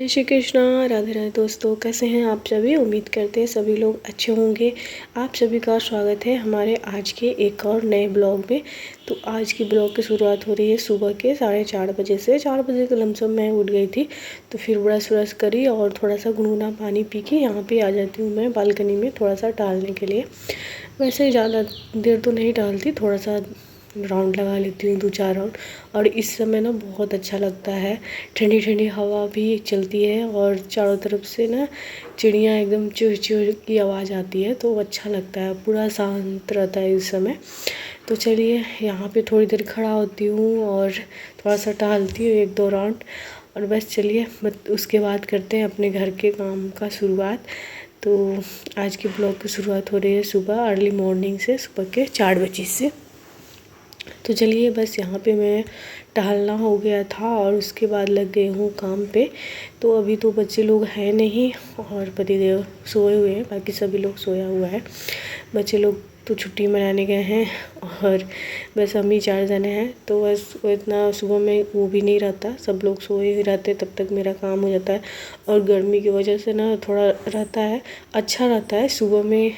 जय श्री कृष्णा। राधे राधे दोस्तों, कैसे हैं आप सभी। उम्मीद करते हैं सभी लोग अच्छे होंगे। आप सभी का स्वागत है हमारे आज के एक और नए ब्लॉग में। तो आज की ब्लॉग की शुरुआत हो रही है सुबह के 4:30 बजे से। 4 बजे के लमसम मैं उठ गई थी, तो फिर ब्रश व्रश करी और थोड़ा सा गुनगुना पानी पी के यहाँ पे आ जाती हूँ मैं बालकनी में थोड़ा सा टहलने के लिए। वैसे ज़्यादा देर तो नहीं टहलती, थोड़ा सा राउंड लगा लेती हूँ 2-4 राउंड। और इस समय ना बहुत अच्छा लगता है, ठंडी ठंडी हवा भी चलती है और चारों तरफ से ना चिड़िया एकदम चुह चुह की आवाज़ आती है, तो अच्छा लगता है, पूरा शांत रहता है इस समय। तो चलिए यहाँ पे थोड़ी देर खड़ा होती हूँ और थोड़ा सा टहलती हूँ 1-2 राउंड, और बस चलिए उसके बाद करते हैं अपने घर के काम का शुरुआत। तो आज के ब्लॉग की शुरुआत हो रही है सुबह अर्ली मॉर्निंग से, सुबह के 4 बजे से। तो चलिए बस यहाँ पे मैं टहलना हो गया था और उसके बाद लग गई हूँ काम पे। तो अभी तो बच्चे लोग हैं नहीं और पतिदेव सोए हुए हैं, बाकी सभी लोग सोया हुआ है। बच्चे लोग तो छुट्टी मनाने गए हैं और बस हम ही 4 जने हैं। तो बस वो इतना सुबह में वो भी नहीं रहता, सब लोग सोए ही रहते, तब तक मेरा काम हो जाता है। और गर्मी की वजह से ना थोड़ा रहता है, अच्छा रहता है सुबह में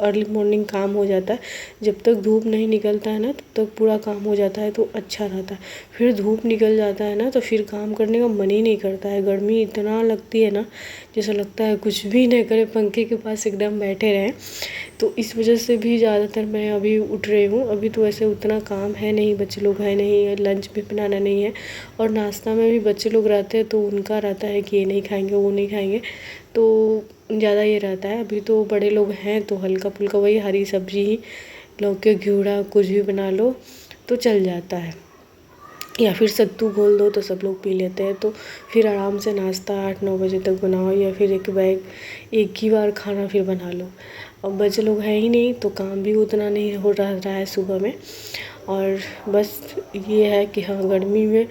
अर्ली मॉर्निंग काम हो जाता है। जब तक धूप नहीं निकलता है ना तब तक पूरा काम हो जाता है, तो अच्छा रहता है। फिर धूप निकल जाता है ना तो फिर काम करने का मन ही नहीं करता है। गर्मी इतना लगती है ना, जैसा लगता है कुछ भी नहीं करे, पंखे के पास एकदम बैठे रहें। तो इस वजह से भी ज़्यादातर मैं अभी उठ रही हूँ। अभी तो ऐसे उतना काम है नहीं, बच्चे लोग हैं नहीं, लंच भी बनाना नहीं है। और नाश्ता में भी बच्चे लोग रहते हैं तो उनका रहता है कि ये नहीं खाएंगे वो नहीं खाएंगे, तो ज़्यादा ये रहता है। अभी तो बड़े लोग हैं तो हल्का फुल्का वही हरी सब्जी ही, लौकी घिउड़ा कुछ भी बना लो तो चल जाता है, या फिर सत्तू घोल दो तो सब लोग पी लेते हैं। तो फिर आराम से नाश्ता 8-9 बजे तक बनाओ, या फिर एक ही बार खाना फिर बना लो। अब बच्चे लोग हैं ही नहीं तो काम भी उतना नहीं हो रहा है सुबह में। और बस ये है कि हाँ, गर्मी में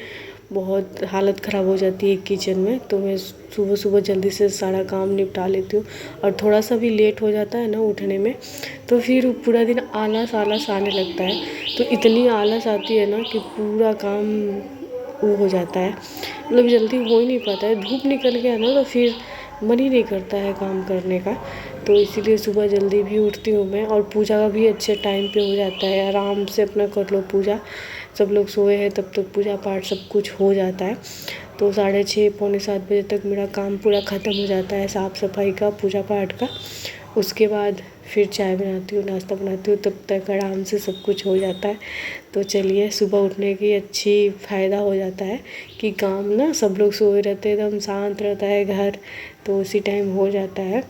बहुत हालत ख़राब हो जाती है किचन में, तो मैं सुबह सुबह जल्दी से सारा काम निपटा लेती हूँ। और थोड़ा सा भी लेट हो जाता है ना उठने में तो फिर पूरा दिन आलस आलस आने लगता है। तो इतनी आलस आती है ना कि पूरा काम वो हो जाता है, मतलब जल्दी हो ही नहीं पाता है। धूप निकल गया ना तो फिर मन ही नहीं करता है काम करने का। तो इसीलिए सुबह जल्दी भी उठती हूँ मैं, और पूजा का भी अच्छे टाइम पे हो जाता है, आराम से अपना कर लो पूजा। सब लोग सोए हैं तब तक पूजा पाठ सब कुछ हो जाता है। तो 6:30 पौने 7 बजे तक मेरा काम पूरा ख़त्म हो जाता है, साफ़ सफाई का, पूजा पाठ का। उसके बाद फिर चाय बनाती हूँ, नाश्ता बनाती हूँ, तब तक आराम से सब कुछ हो जाता है। तो चलिए सुबह उठने की अच्छी फ़ायदा हो जाता है कि काम ना सब लोग सोए रहते हैं, एकदम शांत रहता है घर, तो उसी टाइम हो जाता है।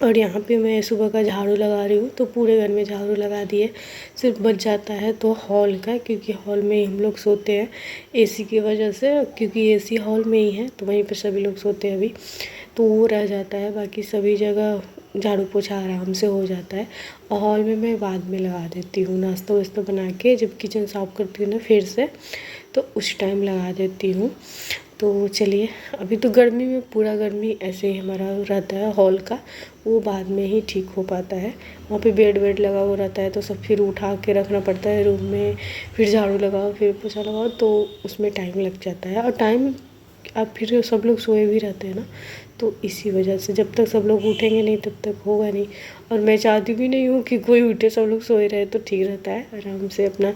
और यहाँ पे मैं सुबह का झाड़ू लगा रही हूँ, तो पूरे घर में झाड़ू लगा दिए। सिर्फ बच जाता है तो हॉल का, क्योंकि हॉल में ही हम लोग सोते हैं एसी की वजह से, क्योंकि एसी हॉल में ही है तो वहीं पर सभी लोग सोते हैं अभी, तो वो रह जाता है। बाकी सभी जगह झाड़ू पोछा आराम से हो जाता है। और हॉल में मैं बाद में लगा देती हूँ, नाश्ता वास्ता बना के जब किचन साफ़ करती हूँ ना फिर से, तो उस टाइम लगा देती हूँ। तो चलिए, अभी तो गर्मी में पूरा गर्मी ऐसे ही हमारा रहता है हॉल का, वो बाद में ही ठीक हो पाता है। वहाँ पे बेड वेड लगा हुआ रहता है तो सब फिर उठा के रखना पड़ता है रूम में, फिर झाड़ू लगाओ फिर पोछा लगाओ, तो उसमें टाइम लग जाता है। और टाइम अब फिर सब लोग सोए भी रहते हैं ना, तो इसी वजह से जब तक सब लोग उठेंगे नहीं तब तक होगा नहीं। और मैं चाहती भी नहीं हूँ कि कोई उठे, सब लोग सोए रहे तो ठीक रहता है, आराम से अपना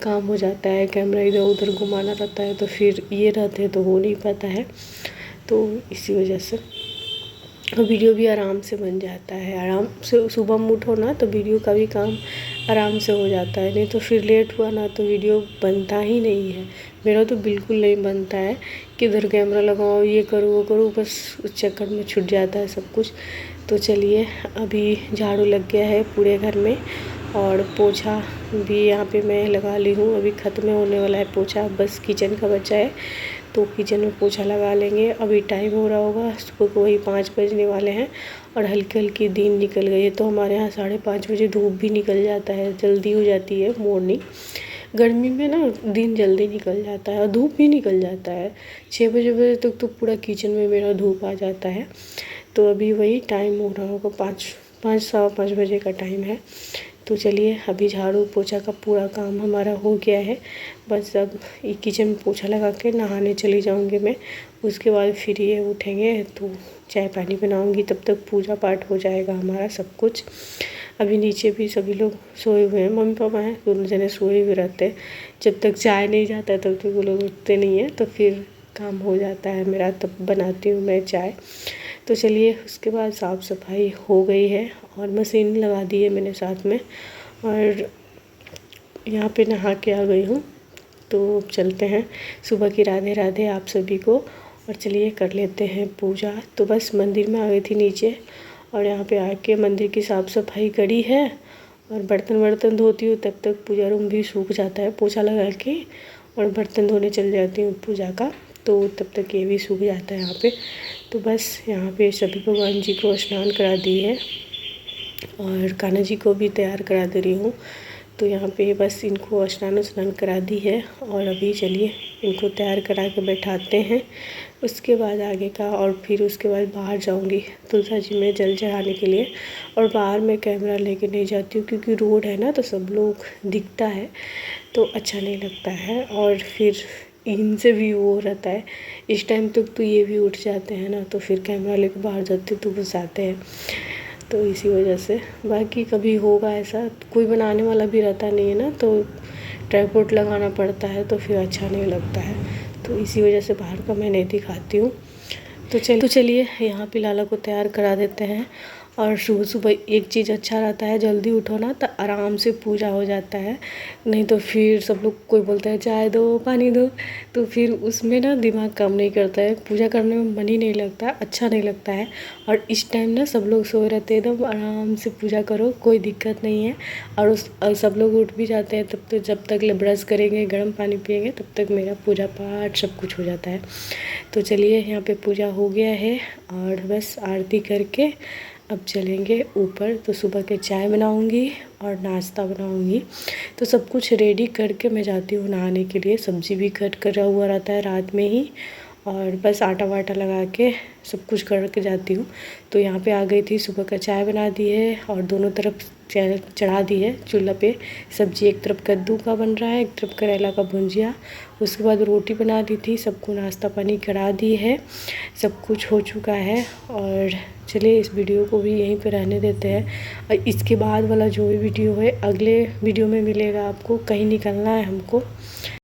काम हो जाता है। कैमरा इधर उधर घुमाना रहता है तो फिर ये रहते हैं तो हो नहीं पाता है, तो इसी वजह से वीडियो भी आराम से बन जाता है। आराम से सुबह में उठो ना तो वीडियो का भी काम आराम से हो जाता है, नहीं तो फिर लेट हुआ ना तो वीडियो बनता ही नहीं है। मेरा तो बिल्कुल नहीं बनता है, किधर कैमरा लगाओ ये करो वो करो, बस उस चक्कर में छूट जाता है सब कुछ। तो चलिए, अभी झाड़ू लग गया है पूरे घर में, और पोछा भी यहाँ पे मैं लगा ली हूँ। अभी ख़त्म होने वाला है पोछा, बस किचन का बचा है, तो किचन में पोछा लगा लेंगे। अभी टाइम हो रहा होगा सुबह को वही 5 बजने वाले हैं, और हल्की हल्की दिन निकल गई है। तो हमारे यहाँ 5:30 बजे धूप भी निकल जाता है, जल्दी हो जाती है मॉर्निंग। गर्मी में ना दिन जल्दी निकल जाता है और धूप भी निकल जाता है। 6 बजे तक तो पूरा किचन में मेरा धूप आ जाता है। तो अभी वही टाइम हो रहा होगा 5 5 सवा 5 बजे का टाइम है। तो चलिए अभी झाड़ू पोछा का पूरा काम हमारा हो गया है। बस अब किचन में पोछा लगा के नहाने चली जाऊंगी मैं। उसके बाद फिर ये उठेंगे तो चाय पानी बनाऊंगी, तब तक पूजा पाठ हो जाएगा हमारा सब कुछ। अभी नीचे भी सभी लोग सोए हुए हैं, मम्मी पापा हैं, दोनों जने सोए हुए रहते हैं। जब तक चाय नहीं जाता है तब तक वो लोग उठते नहीं हैं, तो फिर काम हो जाता है मेरा, तब बनाती हूँ मैं चाय। तो चलिए उसके बाद साफ़ सफाई हो गई है और मशीन लगा दी है मैंने साथ में, और यहाँ पे नहा के आ गई हूँ। तो चलते हैं, सुबह की राधे राधे आप सभी को। और चलिए कर लेते हैं पूजा। तो बस मंदिर में आ गई थी नीचे, और यहाँ पे आके मंदिर की साफ़ सफाई करी है और बर्तन धोती हूँ। तब तक पूजा रूम भी सूख जाता है पोछा लगा के, और बर्तन धोने चल जाती हूँ पूजा का, तो तब तक ये भी सूख जाता है यहाँ पे। तो बस यहाँ पे सभी भगवान जी को स्नान करा दी है और कान्हा जी को भी तैयार करा दे रही हूँ। तो यहाँ पे बस इनको स्नान करा दी है, और अभी चलिए इनको तैयार करा के बैठाते हैं। उसके बाद आगे का, और फिर उसके बाद बाहर जाऊँगी तुलसा जी में जल चढ़ाने के लिए। और बाहर मैं कैमरा लेके नहीं जाती हूँ क्योंकि रोड है ना, तो सब लोग दिखता है तो अच्छा नहीं लगता है, और फिर इनसे भी वो रहता है। इस टाइम तक तो ये भी उठ जाते हैं ना, तो फिर कैमरा लेके बाहर जाते तो घुस आते हैं, तो इसी वजह से। बाकी कभी होगा ऐसा, कोई बनाने वाला भी रहता नहीं है ना, तो ट्राइपॉड लगाना पड़ता है, तो फिर अच्छा नहीं लगता है, तो इसी वजह से बाहर का मैं नहीं दिखाती हूँ। तो चलिए यहाँ पे लाला को तैयार करा देते हैं। और सुबह सुबह एक चीज़ अच्छा रहता है, जल्दी उठो ना तो आराम से पूजा हो जाता है। नहीं तो फिर सब लोग कोई बोलता है चाय दो पानी दो, तो फिर उसमें ना दिमाग काम नहीं करता है, पूजा करने में मन ही नहीं लगता, अच्छा नहीं लगता है। और इस टाइम ना सब लोग सोए रहते हैं, एकदम आराम से पूजा करो, कोई दिक्कत नहीं है। और सब लोग उठ भी जाते हैं, तब तक जब तक ब्रश करेंगे, गर्म पानी पिएंगे, तब तक मेरा पूजा पाठ सब कुछ हो जाता है। तो चलिए यहाँ पे पूजा हो गया है, और बस आरती करके अब चलेंगे ऊपर। तो सुबह के चाय बनाऊंगी और नाश्ता बनाऊंगी, तो सब कुछ रेडी करके मैं जाती हूँ नहाने के लिए। सब्ज़ी भी कट करा हुआ रहता है रात में ही, और बस आटा वाटा लगा के सब कुछ करके जाती हूँ। तो यहाँ पे आ गई थी, सुबह का चाय बना दी है और दोनों तरफ चढ़ा दी है चूल्हा पे। सब्जी एक तरफ कद्दू का बन रहा है, एक तरफ करेला का भुंजिया। उसके बाद रोटी बना दी थी, सबको नाश्ता पानी करा दी है, सब कुछ हो चुका है। और चलिए इस वीडियो को भी यहीं पे रहने देते हैं, और इसके बाद वाला जो भी वीडियो है अगले वीडियो में मिलेगा आपको, कहीं निकलना है हमको।